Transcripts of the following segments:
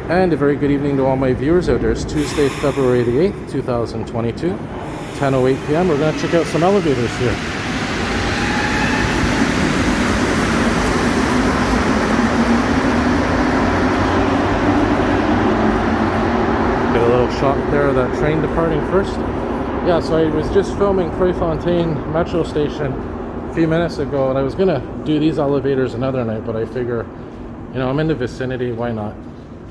And a very good evening to all my viewers out there. It's Tuesday, February the 8th, 2022, 10:08 p.m. We're going to check out some elevators here. Get a little shot there of that train departing first. Yeah, so I was just filming Prefontaine Metro Station a few minutes ago, and I was going to do these elevators another night, but I figure, you know, I'm in the vicinity, why not?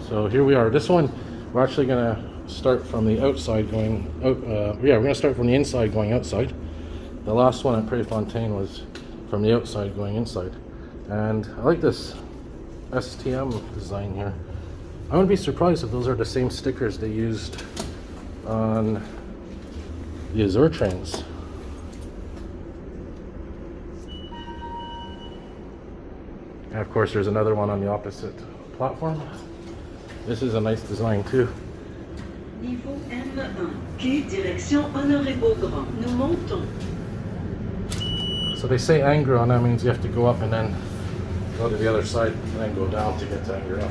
So here we are. This one, we're actually going to start from the outside going out. Yeah, we're going to start from the inside going outside. The last one at Prefontaine was from the outside going inside. And I like this STM design here. I wouldn't be surprised if those are the same stickers they used on the Azure trains. And of course there's another one on the opposite platform. This is a nice design too. Niveau M1, quai direction Honoré-Beaugrand. Nous montons. So they say Angron, that means you have to go up and then go to the other side and then go down to get to Angron.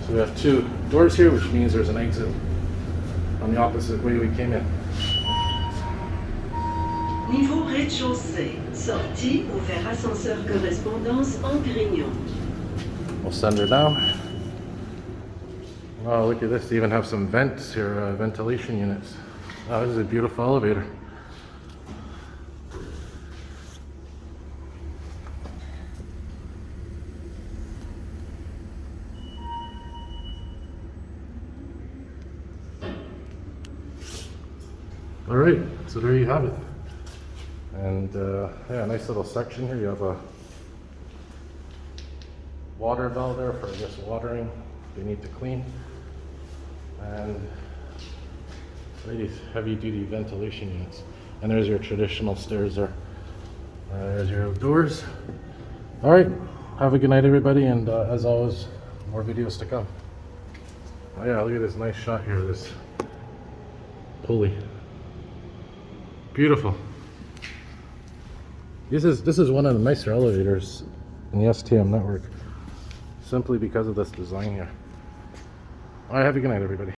So we have two doors here, which means there's an exit on the opposite way we came in. Niveau rez-de-chaussée. Sortie ou faire ascenseur correspondance en Grignon. We'll send her down. Oh, look at this. They even have some vents here, ventilation units. Oh, this is a beautiful elevator. All right, so there you have it. And yeah, nice little section here. You have a water valve there for, I guess, watering. They need to clean. And these heavy-duty ventilation units. And there's your traditional stairs there. There's your doors. All right, have a good night, everybody. And as always, more videos to come. Oh yeah, look at this nice shot here. This pulley. Beautiful. This is one of the nicer elevators in the STM network, simply because of this design here. All right, have a good night, everybody.